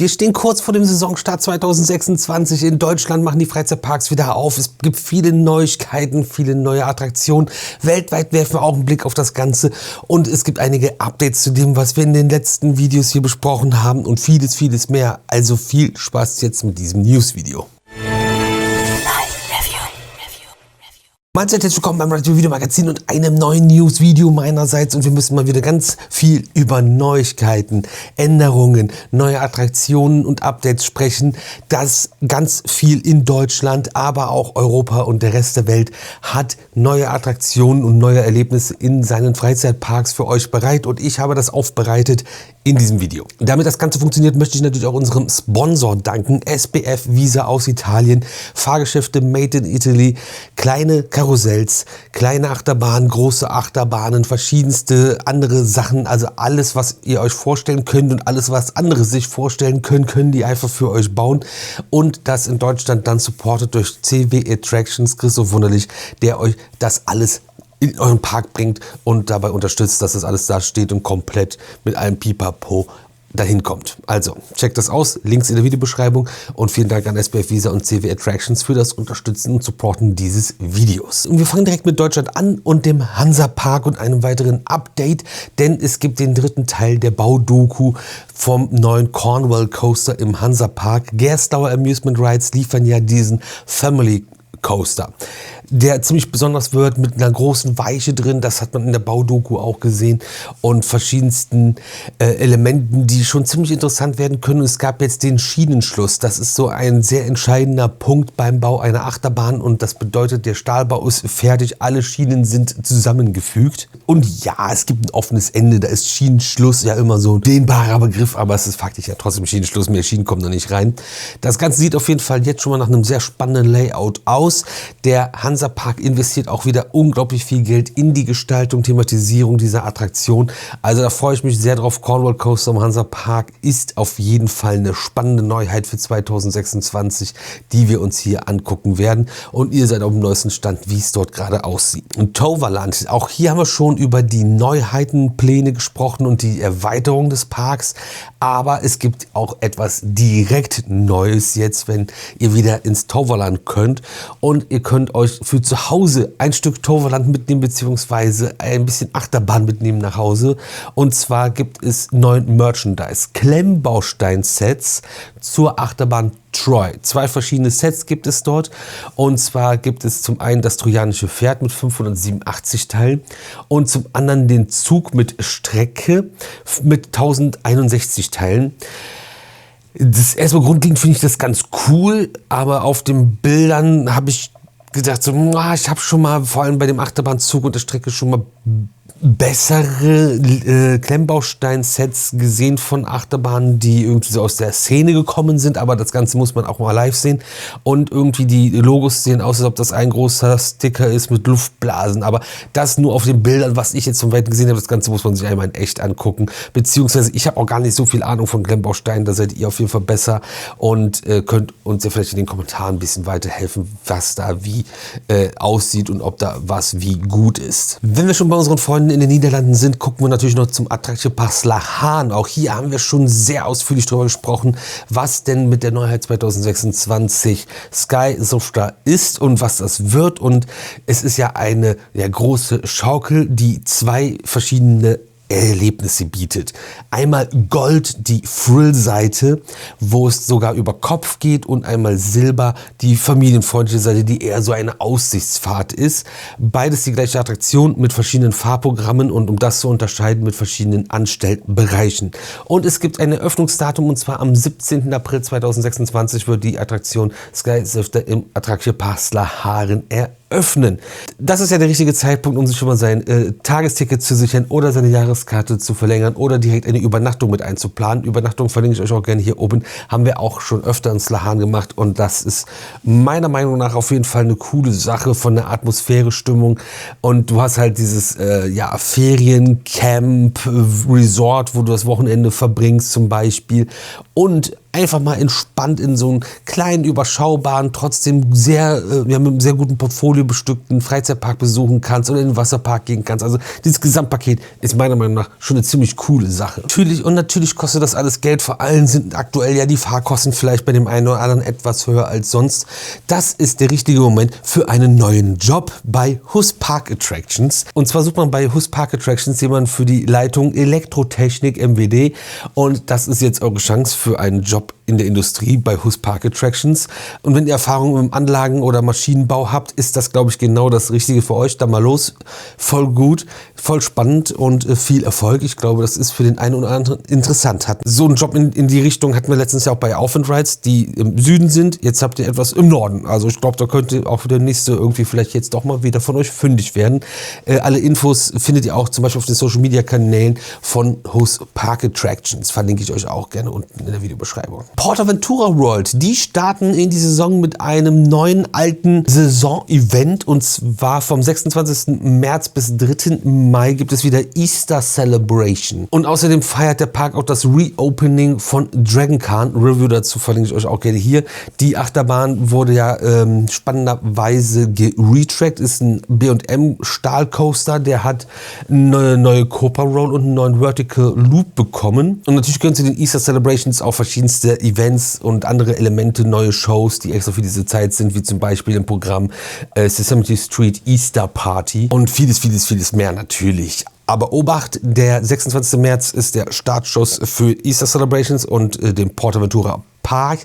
Wir stehen kurz vor dem Saisonstart 2026. In Deutschland machen die Freizeitparks wieder auf. Es gibt viele Neuigkeiten, viele neue Attraktionen. Weltweit werfen wir auch einen Blick auf das Ganze. Und es gibt einige Updates zu dem, was wir in den letzten Videos hier besprochen haben. Und vieles, vieles mehr. Also viel Spaß jetzt mit diesem News-Video. Herzlich willkommen beim Retro Video Magazin und einem neuen News-Video meinerseits, und wir müssen mal wieder ganz viel über Neuigkeiten, Änderungen, neue Attraktionen und Updates sprechen. Das ganz viel in Deutschland, aber auch Europa und der Rest der Welt hat neue Attraktionen und neue Erlebnisse in seinen Freizeitparks für euch bereit, und ich habe das aufbereitet in diesem Video. Damit das Ganze funktioniert, möchte ich natürlich auch unserem Sponsor danken, SBF Visa aus Italien. Fahrgeschäfte made in Italy, kleine Karussells, kleine Achterbahnen, große Achterbahnen, verschiedenste andere Sachen, also alles, was ihr euch vorstellen könnt und alles, was andere sich vorstellen können, können die einfach für euch bauen, und das in Deutschland dann supported durch CW Attractions, Christoph Wunderlich, der euch das alles in euren Park bringt und dabei unterstützt, dass das alles da steht und komplett mit allem Pipapo dahin kommt. Also, checkt das aus, Links in der Videobeschreibung, und vielen Dank an SBF Visa und CW Attractions für das Unterstützen und Supporten dieses Videos. Und wir fangen direkt mit Deutschland an und dem Hansa-Park und einem weiteren Update, denn es gibt den dritten Teil der Baudoku vom neuen Cornwall Coaster im Hansa-Park. Gerstlauer Amusement Rides liefern ja diesen Family Coaster, der ziemlich besonders wird, mit einer großen Weiche drin. Das hat man in der Baudoku auch gesehen, und verschiedensten Elementen, die schon ziemlich interessant werden können. Es gab jetzt den Schienenschluss. Das ist so ein sehr entscheidender Punkt beim Bau einer Achterbahn, und das bedeutet, der Stahlbau ist fertig, alle Schienen sind zusammengefügt. Und ja, es gibt ein offenes Ende. Da ist Schienenschluss ja immer so ein dehnbarer Begriff, aber es ist faktisch ja trotzdem Schienenschluss. Mehr Schienen kommen da nicht rein. Das Ganze sieht auf jeden Fall jetzt schon mal nach einem sehr spannenden Layout aus. Der Hansa-Park investiert auch wieder unglaublich viel Geld in die Gestaltung, Thematisierung dieser Attraktion. Also da freue ich mich sehr drauf. Cornwall Coaster im Hansa-Park ist auf jeden Fall eine spannende Neuheit für 2026, die wir uns hier angucken werden. Und ihr seid auf dem neuesten Stand, wie es dort gerade aussieht. Und Toverland, auch hier haben wir schon über die Neuheiten, Pläne gesprochen und die Erweiterung des Parks. Aber es gibt auch etwas direkt Neues jetzt, wenn ihr wieder ins Toverland könnt. Und ihr könnt euch für zu Hause ein Stück Toverland mitnehmen, beziehungsweise ein bisschen Achterbahn mitnehmen nach Hause. Und zwar gibt es neuen Merchandise, Klemmbaustein-Sets zur Achterbahn Troy. 2 verschiedene Sets gibt es dort. Und zwar gibt es zum einen das trojanische Pferd mit 587 Teilen und zum anderen den Zug mit Strecke mit 1061 Teilen. Das erstmal grundlegend finde ich das ganz cool, aber auf den Bildern habe ich gedacht, so, ich habe schon mal, vor allem bei dem Achterbahnzug und der Strecke, schon mal bessere Klemmbaustein-Sets gesehen von Achterbahnen, die irgendwie so aus der Szene gekommen sind, aber das Ganze muss man auch mal live sehen, und irgendwie die Logos sehen aus, als ob das ein großer Sticker ist mit Luftblasen, aber das nur auf den Bildern, was ich jetzt von Weitem gesehen habe. Das Ganze muss man sich einmal in echt angucken, beziehungsweise ich habe auch gar nicht so viel Ahnung von Klemmbausteinen, da seid ihr auf jeden Fall besser und könnt uns ja vielleicht in den Kommentaren ein bisschen weiterhelfen, was da wie aussieht und ob da was wie gut ist. Wenn wir schon bei unseren Freunden in den Niederlanden sind, gucken wir natürlich noch zum Attractiepark Slagharen. Auch hier haben wir schon sehr ausführlich darüber gesprochen, was denn mit der Neuheit 2026 Sky Softer ist und was das wird. Und es ist ja eine große Schaukel, die 2 verschiedene Erlebnisse bietet. Einmal Gold, die Thrill-Seite, wo es sogar über Kopf geht, und einmal Silber, die familienfreundliche Seite, die eher so eine Aussichtsfahrt ist. Beides die gleiche Attraktion mit verschiedenen Fahrprogrammen und, um das zu unterscheiden, mit verschiedenen Anstellbereichen. Und es gibt ein Eröffnungsdatum, und zwar am 17. April 2026 wird die Attraktion Sky Softer im Attractiepark Slagharen eröffnen. Das ist ja der richtige Zeitpunkt, um sich schon mal sein Tagesticket zu sichern oder seine Jahreskarte zu verlängern oder direkt eine Übernachtung mit einzuplanen. Übernachtung verlinke ich euch auch gerne hier oben. Haben wir auch schon öfter in Slagharen gemacht, und das ist meiner Meinung nach auf jeden Fall eine coole Sache von der Atmosphäre, Stimmung, und du hast halt dieses Feriencamp, Resort, wo du das Wochenende verbringst zum Beispiel, und einfach mal entspannt in so einen kleinen, überschaubaren, trotzdem sehr, mit einem sehr guten Portfolio bestückten Freizeitpark besuchen kannst oder in den Wasserpark gehen kannst. Also dieses Gesamtpaket ist meiner Meinung nach schon eine ziemlich coole Sache. Natürlich kostet das alles Geld. Vor allem sind aktuell ja die Fahrkosten vielleicht bei dem einen oder anderen etwas höher als sonst. Das ist der richtige Moment für einen neuen Job bei Huss Park Attractions. Und zwar sucht man bei Huss Park Attractions jemanden für die Leitung Elektrotechnik MWD. Und das ist jetzt eure Chance für einen Job in der Industrie bei Huss Park Attractions. Und wenn ihr Erfahrung im Anlagen- oder Maschinenbau habt, ist das, glaube ich, genau das Richtige für euch. Da mal los. Voll gut, voll spannend und viel Erfolg. Ich glaube, das ist für den einen oder anderen interessant. So einen Job in die Richtung hatten wir letztens ja auch bei Auf & Rides, die im Süden sind. Jetzt habt ihr etwas im Norden. Also ich glaube, da könnte auch der nächste irgendwie vielleicht jetzt doch mal wieder von euch fündig werden. Alle Infos findet ihr auch zum Beispiel auf den Social Media Kanälen von Huss Park Attractions. Verlinke ich euch auch gerne unten in der Videobeschreibung. PortAventura World, die starten in die Saison mit einem neuen alten Saison-Event, und zwar vom 26. März bis 3. Mai gibt es wieder Easter Celebration. Und außerdem feiert der Park auch das Reopening von Dragon Khan. Review dazu verlinke ich euch auch gerne hier. Die Achterbahn wurde ja spannenderweise geretrackt, ist ein B&M Stahlcoaster, der hat eine neue Copa Roll und einen neuen Vertical Loop bekommen. Und natürlich können Sie den Easter Celebrations auch verschiedenste Events und andere Elemente, neue Shows, die extra für diese Zeit sind, wie zum Beispiel im Programm Sesame Street Easter Party und vieles mehr natürlich. Aber Obacht, der 26. März ist der Startschuss für Easter Celebrations und den PortAventura Park.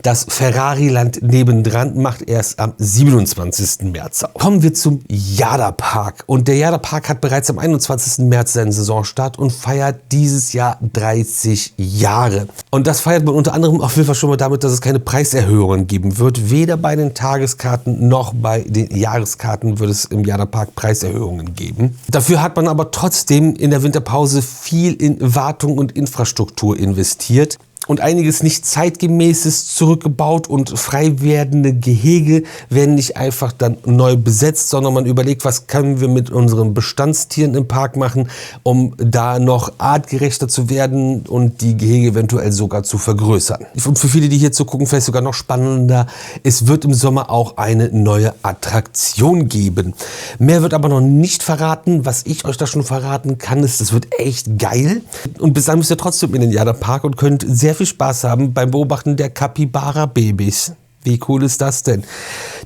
Das Ferrari-Land nebendran macht erst am 27. März auf. Kommen wir zum Yada Park. Und der Yada Park hat bereits am 21. März seinen Saisonstart und feiert dieses Jahr 30 Jahre. Und das feiert man unter anderem auf jeden Fall schon mal damit, dass es keine Preiserhöhungen geben wird. Weder bei den Tageskarten noch bei den Jahreskarten wird es im Yada Park Preiserhöhungen geben. Dafür hat man aber trotzdem in der Winterpause viel in Wartung und Infrastruktur investiert und einiges nicht zeitgemäßes zurückgebaut, und frei werdende Gehege werden nicht einfach dann neu besetzt, sondern man überlegt, was können wir mit unseren Bestandstieren im Park machen, um da noch artgerechter zu werden und die Gehege eventuell sogar zu vergrößern. Und für viele, die hier zu gucken, vielleicht sogar noch spannender, es wird im Sommer auch eine neue Attraktion geben. Mehr wird aber noch nicht verraten. Was ich euch da schon verraten kann, ist, das wird echt geil. Und bis dahin müsst ihr trotzdem in den Yada Park und könnt sehr viel Spaß haben beim Beobachten der Capybara-Babys. Wie cool ist das denn?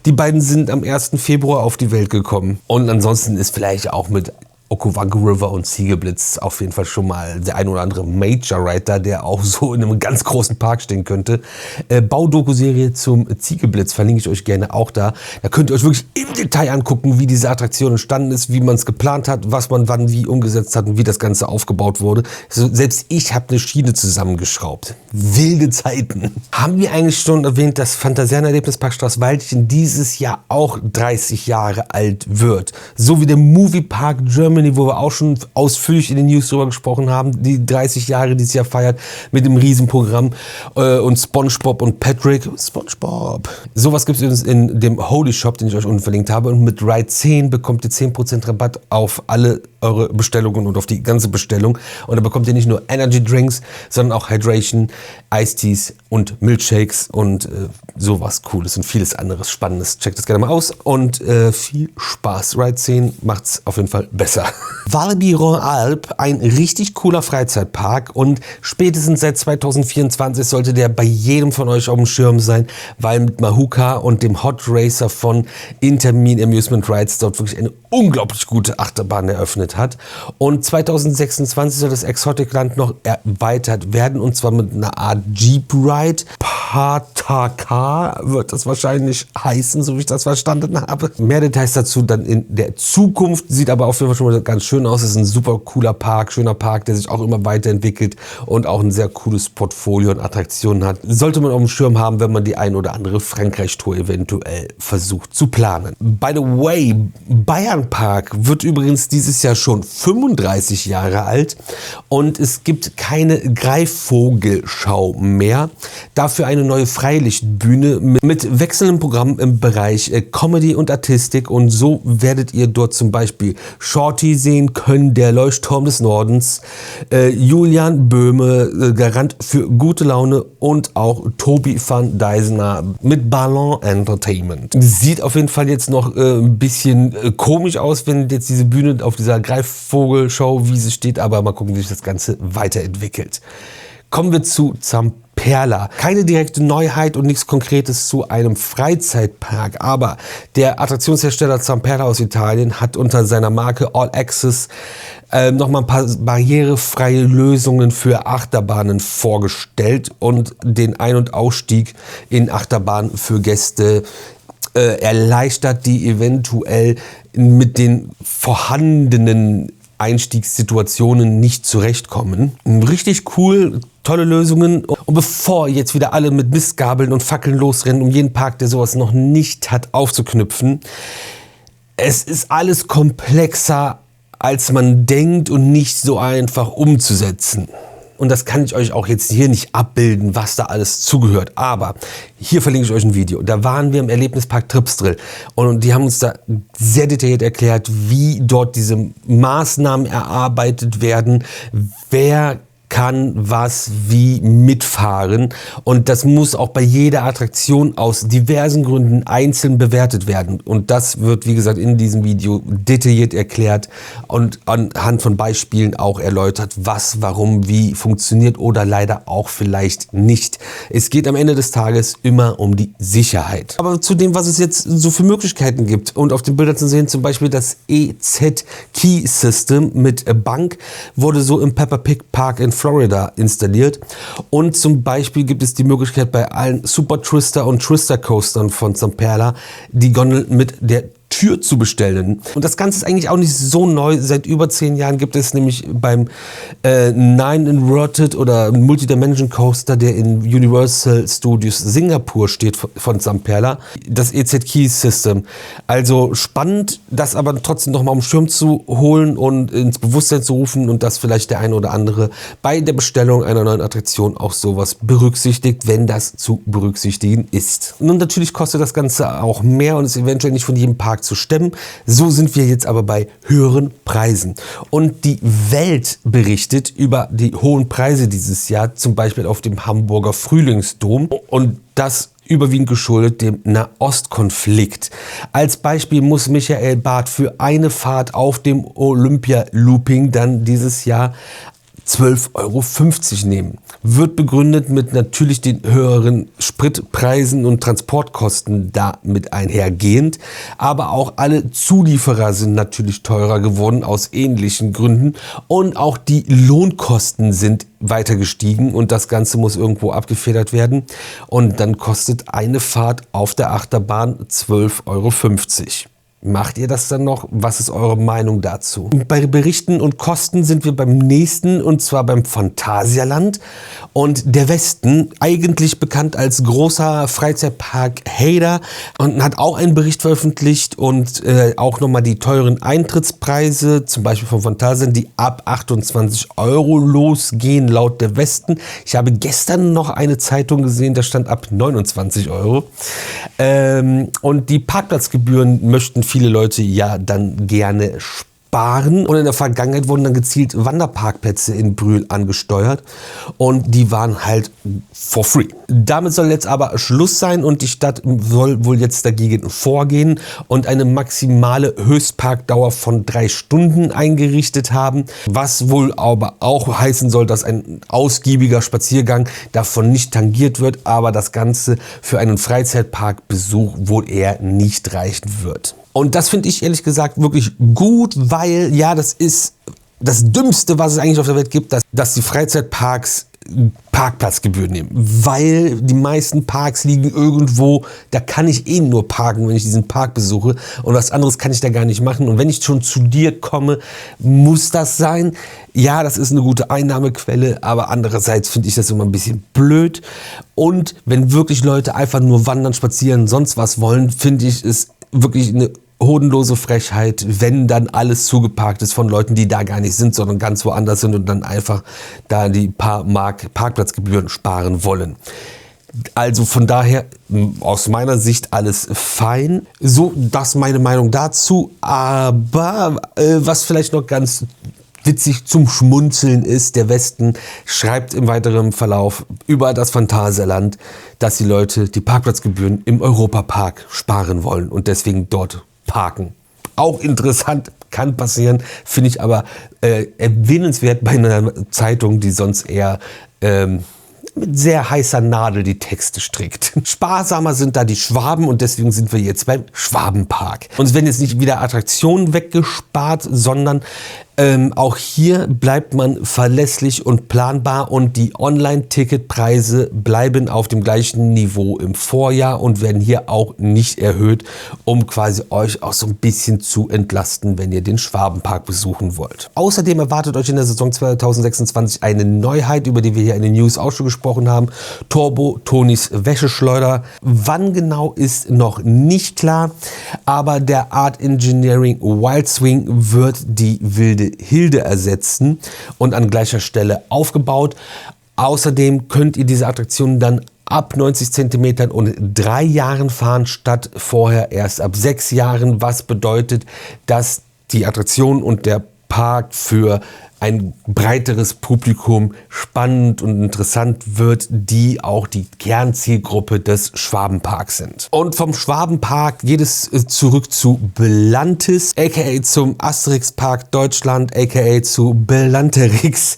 Die beiden sind am 1. Februar auf die Welt gekommen. Und ansonsten ist vielleicht auch mit Okavango River und Ziegelblitz auf jeden Fall schon mal der ein oder andere Major-Rider, der auch so in einem ganz großen Park stehen könnte. Baudoku-Serie zum Ziegelblitz verlinke ich euch gerne auch da. Da könnt ihr euch wirklich im Detail angucken, wie diese Attraktion entstanden ist, wie man es geplant hat, was man wann wie umgesetzt hat und wie das Ganze aufgebaut wurde. Also selbst ich habe eine Schiene zusammengeschraubt. Wilde Zeiten. Haben wir eigentlich schon erwähnt, dass Phantasialand-Erlebnispark Straßwaldchen dieses Jahr auch 30 Jahre alt wird? So wie der Moviepark Germany, wo wir auch schon ausführlich in den News drüber gesprochen haben, die 30 Jahre dieses Jahr feiert mit dem Riesenprogramm, und SpongeBob und Patrick. SpongeBob. Sowas gibt es in dem Holy Shop, den ich euch unten verlinkt habe. Und mit Ride 10 bekommt ihr 10% Rabatt auf alle eure Bestellungen und auf die ganze Bestellung. Und da bekommt ihr nicht nur Energy Drinks, sondern auch Hydration, Ice-Teas und Milkshakes und sowas Cooles und vieles anderes Spannendes. Checkt das gerne mal aus und viel Spaß. Ride 10 macht's auf jeden Fall besser. Walibi Rhône-Alpes, ein richtig cooler Freizeitpark, und spätestens seit 2024 sollte der bei jedem von euch auf dem Schirm sein, weil mit Mahuka und dem Hot Racer von Intermin Amusement Rides dort wirklich eine unglaublich gute Achterbahn eröffnet hat. Und 2026 soll das Exoticland noch erweitert werden, und zwar mit einer Art Jeep Ride. Pataka wird das wahrscheinlich heißen, so wie ich das verstanden habe. Mehr Details dazu dann in der Zukunft. Sieht aber auf jeden Fall schon mal ganz schön aus. Es ist ein super cooler Park, schöner Park, der sich auch immer weiterentwickelt und auch ein sehr cooles Portfolio und Attraktionen hat. Sollte man auf dem Schirm haben, wenn man die ein oder andere Frankreich-Tour eventuell versucht zu planen. By the way, Bayern Park wird übrigens dieses Jahr schon 35 Jahre alt, und es gibt keine Greifvogelschau mehr. Dafür eine neue freie Freilichtbühne mit wechselndem Programm im Bereich Comedy und Artistik, und so werdet ihr dort zum Beispiel Shorty sehen können, der Leuchtturm des Nordens, Julian Böhme, Garant für gute Laune, und auch Tobi van Deisener mit Ballon Entertainment. Sieht auf jeden Fall jetzt noch ein bisschen komisch aus, wenn jetzt diese Bühne auf dieser Greifvogelshow-Wiese steht, aber mal gucken, wie sich das Ganze weiterentwickelt. Kommen wir zu Zamperla. Keine direkte Neuheit und nichts Konkretes zu einem Freizeitpark, aber der Attraktionshersteller Zamperla aus Italien hat unter seiner Marke All Access nochmal ein paar barrierefreie Lösungen für Achterbahnen vorgestellt und den Ein- und Ausstieg in Achterbahnen für Gäste erleichtert, die eventuell mit den vorhandenen Einstiegssituationen nicht zurechtkommen. Richtig cool, tolle Lösungen. Und bevor jetzt wieder alle mit Mistgabeln und Fackeln losrennen, um jeden Park, der sowas noch nicht hat, aufzuknüpfen: Es ist alles komplexer, als man denkt, und nicht so einfach umzusetzen. Und das kann ich euch auch jetzt hier nicht abbilden, was da alles zugehört. Aber hier verlinke ich euch ein Video. Da waren wir im Erlebnispark Tripsdrill und die haben uns da sehr detailliert erklärt, wie dort diese Maßnahmen erarbeitet werden, wer kann was wie mitfahren, und das muss auch bei jeder Attraktion aus diversen Gründen einzeln bewertet werden, und das wird, wie gesagt, in diesem Video detailliert erklärt und anhand von Beispielen auch erläutert, was, warum, wie funktioniert oder leider auch vielleicht nicht. Es geht am Ende des Tages immer um die Sicherheit. Aber zu dem, was es jetzt so für Möglichkeiten gibt, und auf den Bildern zu sehen, zum Beispiel das EZ Key System mit Bank wurde so im Peppa Pig Park in Florida installiert, und zum Beispiel gibt es die Möglichkeit, bei allen Super Twister und Twister Coastern von Zamperla die Gondel mit der Tür zu bestellen. Und das Ganze ist eigentlich auch nicht so neu. Seit über 10 Jahren gibt es nämlich beim Nine Inverted oder Multidimension Coaster, der in Universal Studios Singapur steht, von Zamperla, das EZ Key System. Also spannend, das aber trotzdem noch mal um Schirm zu holen und ins Bewusstsein zu rufen, und dass vielleicht der eine oder andere bei der Bestellung einer neuen Attraktion auch sowas berücksichtigt, wenn das zu berücksichtigen ist. Nun, natürlich kostet das Ganze auch mehr und ist eventuell nicht von jedem Park zu stemmen. So sind wir jetzt aber bei höheren Preisen. Und die Welt berichtet über die hohen Preise dieses Jahr, zum Beispiel auf dem Hamburger Frühlingsdom, und das überwiegend geschuldet dem Nahostkonflikt. Als Beispiel muss Michael Barth für eine Fahrt auf dem Olympia Looping dann dieses Jahr 12,50 € nehmen. Wird begründet mit natürlich den höheren Spritpreisen und Transportkosten damit einhergehend, aber auch alle Zulieferer sind natürlich teurer geworden aus ähnlichen Gründen, und auch die Lohnkosten sind weiter gestiegen, und das Ganze muss irgendwo abgefedert werden, und dann kostet eine Fahrt auf der Achterbahn 12,50 €. Macht ihr das dann noch? Was ist eure Meinung dazu? Bei Berichten und Kosten sind wir beim nächsten, und zwar beim Phantasialand. Und der Westen, eigentlich bekannt als großer Freizeitpark Hader, und hat auch einen Bericht veröffentlicht und auch nochmal die teuren Eintrittspreise, zum Beispiel von Phantasialand, die ab 28 € losgehen laut der Westen. Ich habe gestern noch eine Zeitung gesehen, da stand ab 29 €. Und die Parkplatzgebühren möchten viele Leute ja dann gerne sparen. Und in der Vergangenheit wurden dann gezielt Wanderparkplätze in Brühl angesteuert, und die waren halt for free. Damit soll jetzt aber Schluss sein, und die Stadt soll wohl jetzt dagegen vorgehen und eine maximale Höchstparkdauer von 3 Stunden eingerichtet haben, was wohl aber auch heißen soll, dass ein ausgiebiger Spaziergang davon nicht tangiert wird, aber das Ganze für einen Freizeitparkbesuch wohl eher nicht reichen wird. Und das finde ich ehrlich gesagt wirklich gut, weil ja, das ist das Dümmste, was es eigentlich auf der Welt gibt, dass die Freizeitparks Parkplatzgebühren nehmen, weil die meisten Parks liegen irgendwo, da kann ich eh nur parken, wenn ich diesen Park besuche, und was anderes kann ich da gar nicht machen, und wenn ich schon zu dir komme, muss das sein. Ja, das ist eine gute Einnahmequelle, aber andererseits finde ich das immer ein bisschen blöd, und wenn wirklich Leute einfach nur wandern, spazieren, sonst was wollen, finde ich es wirklich eine hodenlose Frechheit, wenn dann alles zugeparkt ist von Leuten, die da gar nicht sind, sondern ganz woanders sind und dann einfach da die paar Mark Parkplatzgebühren sparen wollen. Also von daher aus meiner Sicht alles fein. So, das ist meine Meinung dazu. Aber was vielleicht noch ganz witzig zum Schmunzeln ist, der Westen schreibt im weiteren Verlauf über das Phantasialand, dass die Leute die Parkplatzgebühren im Europapark sparen wollen und deswegen dort parken. Auch interessant, kann passieren, finde ich aber erwähnenswert bei einer Zeitung, die sonst eher mit sehr heißer Nadel die Texte strickt. Sparsamer sind da die Schwaben und deswegen sind wir jetzt beim Schwabenpark. Und es werden jetzt nicht wieder Attraktionen weggespart, sondern auch hier bleibt man verlässlich und planbar und die Online-Ticketpreise bleiben auf dem gleichen Niveau im Vorjahr und werden hier auch nicht erhöht, um quasi euch auch so ein bisschen zu entlasten, wenn ihr den Schwabenpark besuchen wollt. Außerdem erwartet euch in der Saison 2026 eine Neuheit, über die wir hier in den News auch schon gesprochen haben. Turbo Tonis Wäscheschleuder. Wann genau ist noch nicht klar, aber der Art Engineering Wild Swing wird die wilde Hilde ersetzen und an gleicher Stelle aufgebaut. Außerdem könnt ihr diese Attraktion dann ab 90 cm und 3 Jahren fahren, statt vorher erst ab 6 Jahren, was bedeutet, dass die Attraktion und der Park für ein breiteres Publikum spannend und interessant wird, die auch die Kernzielgruppe des Schwabenparks sind. Und vom Schwabenpark geht es zurück zu Belantis, aka zum Asterix Park Deutschland, aka zu Belanterix.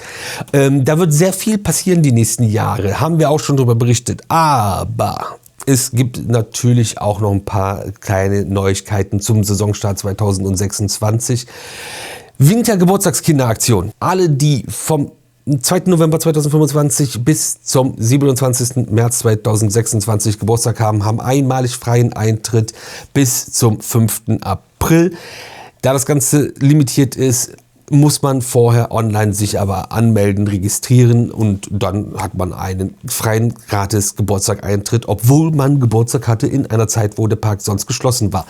Da wird sehr viel passieren die nächsten Jahre, haben wir auch schon darüber berichtet, aber es gibt natürlich auch noch ein paar kleine Neuigkeiten zum Saisonstart 2026. Wintergeburtstagskinderaktion. Alle, die vom 2. November 2025 bis zum 27. März 2026 Geburtstag haben, haben einmalig freien Eintritt bis zum 5. April. Da das Ganze limitiert ist, muss man vorher online sich aber anmelden, registrieren und dann hat man einen freien gratis Geburtstag-Eintritt, obwohl man Geburtstag hatte in einer Zeit, wo der Park sonst geschlossen war.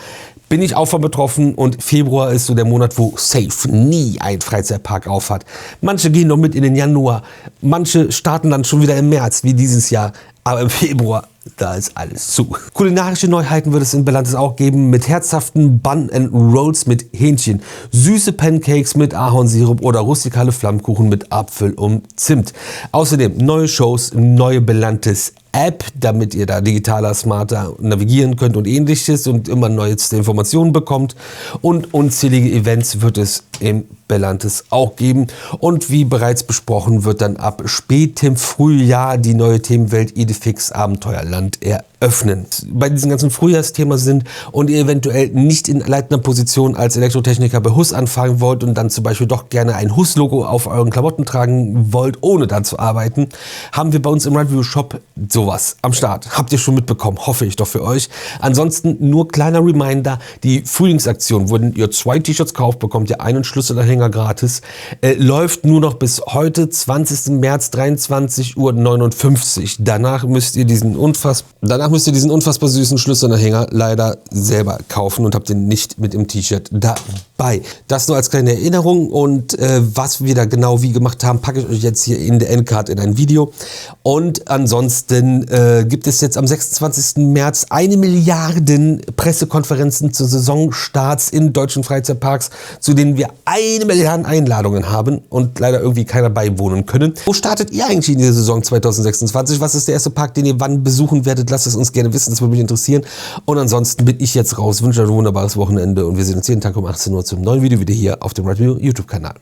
Bin ich auch von betroffen und Februar ist so der Monat, wo safe nie ein Freizeitpark auf hat. Manche gehen noch mit in den Januar, manche starten dann schon wieder im März, wie dieses Jahr, aber im Februar, da ist alles zu. Kulinarische Neuheiten wird es in Belantis auch geben mit herzhaften Bun and Rolls mit Hähnchen, süße Pancakes mit Ahornsirup oder rustikale Flammkuchen mit Apfel und Zimt. Außerdem neue Shows, neue Belantis App, damit ihr da digitaler, smarter navigieren könnt und ähnliches und immer neueste Informationen bekommt. Und unzählige Events wird es im Belantis auch geben. Und wie bereits besprochen, wird dann ab spätem Frühjahr die neue Themenwelt Idefix Abenteuerland eröffnen. Bei diesem ganzen Frühjahrsthema sind und ihr eventuell nicht in leitender Position als Elektrotechniker bei Huss anfangen wollt und dann zum Beispiel doch gerne ein Huss-Logo auf euren Klamotten tragen wollt, ohne da zu arbeiten, haben wir bei uns im Review Shop sowas am Start. Habt ihr schon mitbekommen, hoffe ich doch für euch. Ansonsten nur kleiner Reminder, die Frühlingsaktion, wenn ihr 2 T-Shirts kauft, bekommt ihr einen Schlüsselanhänger gratis, läuft nur noch bis heute, 20. März, 23:59 Uhr. Danach müsst ihr diesen unfassbar süßen Schlüsselanhänger leider selber kaufen und habt den nicht mit im T-Shirt dabei. Das nur als kleine Erinnerung und was wir da genau wie gemacht haben, packe ich euch jetzt hier in der Endcard in ein Video. Und ansonsten gibt es jetzt am 26. März 1 Milliarden Pressekonferenzen zu Saisonstarts in deutschen Freizeitparks, zu denen wir 1 Milliarde Einladungen haben und leider irgendwie keiner beiwohnen können. Wo startet ihr eigentlich in der Saison 2026? Was ist der erste Park, den ihr wann besuchen werdet? Lasst es uns gerne wissen, das würde mich interessieren. Und ansonsten bin ich jetzt raus, wünsche euch ein wunderbares Wochenende und wir sehen uns jeden Tag um 18 Uhr zum neuen Video wieder hier auf dem Review YouTube-Kanal.